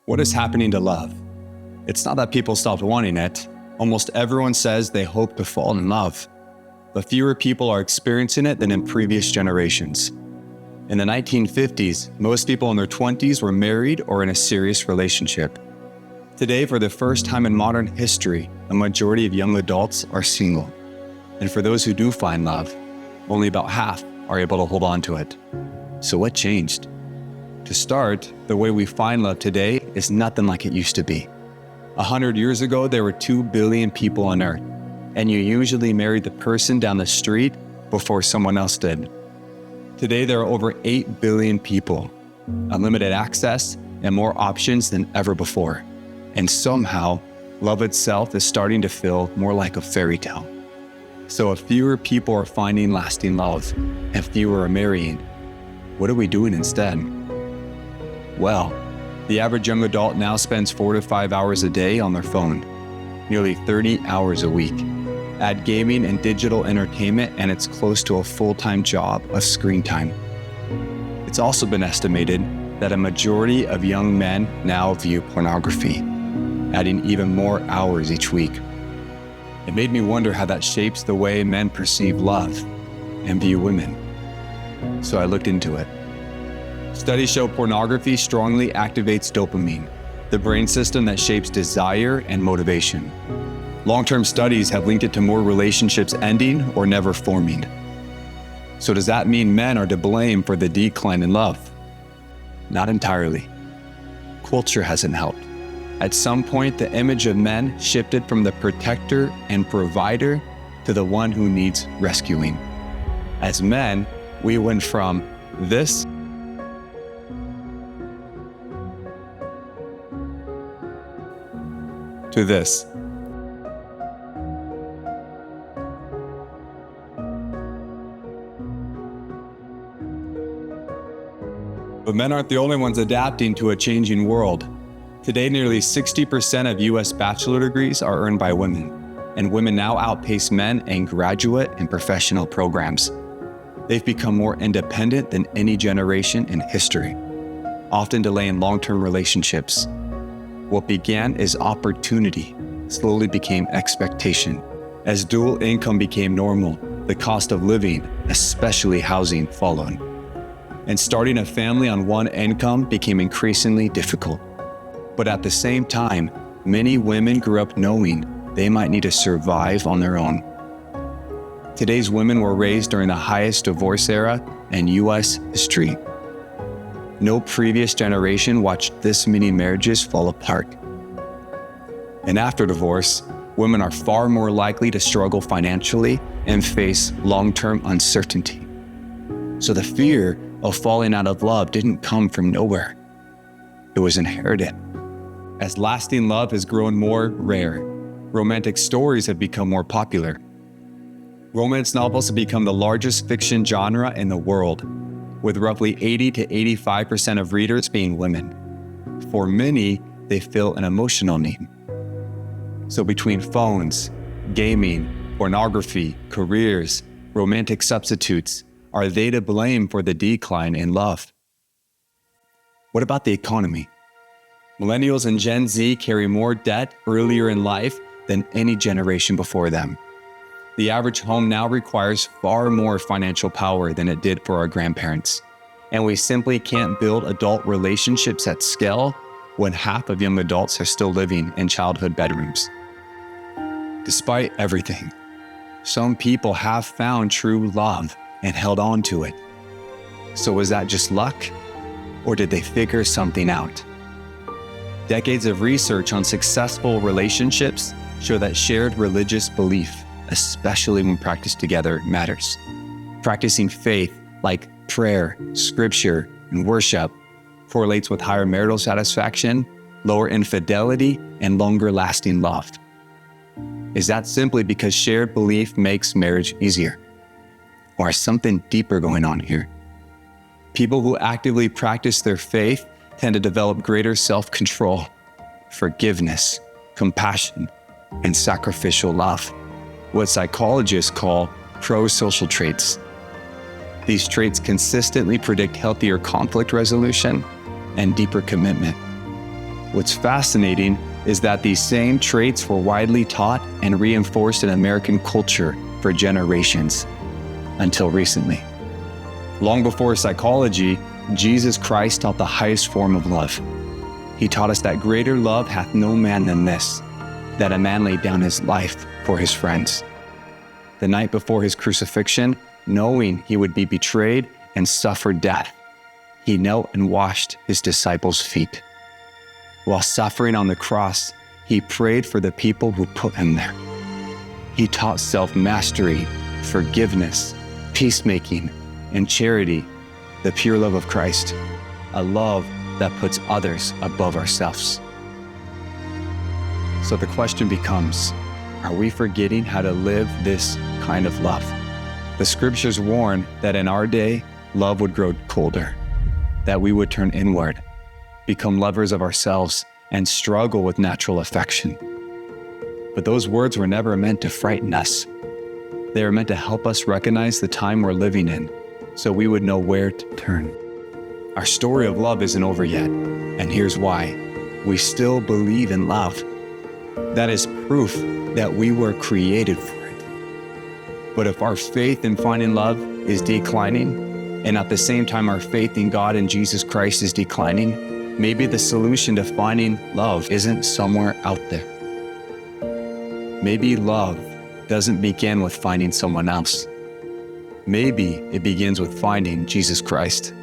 What is happening to love? It's not that people stopped wanting it. Almost everyone says they hope to fall in love, but fewer people are experiencing it than in previous generations. In the 1950s, most people in their 20s were married or in a serious relationship. Today, for the first time in modern history, a majority of young adults are single. And for those who do find love, only about half are able to hold on to it. So what changed? To start, the way we find love today is nothing like it used to be. 100 years ago, there were 2 billion people on Earth, and you usually married the person down the street before someone else did. Today, there are over 8 billion people, unlimited access, and more options than ever before. And somehow, love itself is starting to feel more like a fairy tale. So if fewer people are finding lasting love, and fewer are marrying, what are we doing instead? Well, the average young adult now spends 4 to 5 hours a day on their phone, nearly 30 hours a week. Add gaming and digital entertainment, and it's close to a full-time job of screen time. It's also been estimated that a majority of young men now view pornography, adding even more hours each week. It made me wonder how that shapes the way men perceive love and view women. So I looked into it. Studies show pornography strongly activates dopamine, the brain system that shapes desire and motivation. Long-term studies have linked it to more relationships ending or never forming. So does that mean men are to blame for the decline in love? Not entirely. Culture hasn't helped. At some point, the image of men shifted from the protector and provider to the one who needs rescuing. As men, we went from this to this. But men aren't the only ones adapting to a changing world. Today, nearly 60% of U.S. bachelor degrees are earned by women, and women now outpace men in graduate and professional programs. They've become more independent than any generation in history, often delaying long-term relationships. What began as opportunity slowly became expectation. As dual income became normal, the cost of living, especially housing, followed. And starting a family on one income became increasingly difficult. But at the same time, many women grew up knowing they might need to survive on their own. Today's women were raised during the highest divorce era in U.S. history. No previous generation watched this many marriages fall apart. And after divorce, women are far more likely to struggle financially and face long-term uncertainty. So the fear of falling out of love didn't come from nowhere. It was inherited. As lasting love has grown more rare, romantic stories have become more popular. Romance novels have become the largest fiction genre in the world, with roughly 80 to 85% of readers being women. For many, they fill an emotional need. So between phones, gaming, pornography, careers, romantic substitutes, are they to blame for the decline in love? What about the economy? Millennials and Gen Z carry more debt earlier in life than any generation before them. The average home now requires far more financial power than it did for our grandparents. And we simply can't build adult relationships at scale when half of young adults are still living in childhood bedrooms. Despite everything, some people have found true love and held on to it. So was that just luck? Or did they figure something out? Decades of research on successful relationships show that shared religious belief, especially when practiced together, matters. Practicing faith like prayer, scripture, and worship correlates with higher marital satisfaction, lower infidelity, and longer lasting love. Is that simply because shared belief makes marriage easier? Or is something deeper going on here? People who actively practice their faith tend to develop greater self-control, forgiveness, compassion, and sacrificial love, what psychologists call pro-social traits. These traits consistently predict healthier conflict resolution and deeper commitment. What's fascinating is that these same traits were widely taught and reinforced in American culture for generations, until recently. Long before psychology, Jesus Christ taught the highest form of love. He taught us that greater love hath no man than this, that a man laid down his life for his friends. The night before his crucifixion, knowing he would be betrayed and suffer death, he knelt and washed his disciples' feet. While suffering on the cross, he prayed for the people who put him there. He taught self-mastery, forgiveness, peacemaking, and charity, the pure love of Christ, a love that puts others above ourselves. So the question becomes, are we forgetting how to live this kind of love? The scriptures warn that in our day, love would grow colder, that we would turn inward, become lovers of ourselves, and struggle with natural affection. But those words were never meant to frighten us. They were meant to help us recognize the time we're living in, so we would know where to turn. Our story of love isn't over yet, and here's why. We still believe in love. That is proof that we were created for it. But if our faith in finding love is declining, and at the same time our faith in God and Jesus Christ is declining, maybe the solution to finding love isn't somewhere out there. Maybe love doesn't begin with finding someone else. Maybe it begins with finding Jesus Christ.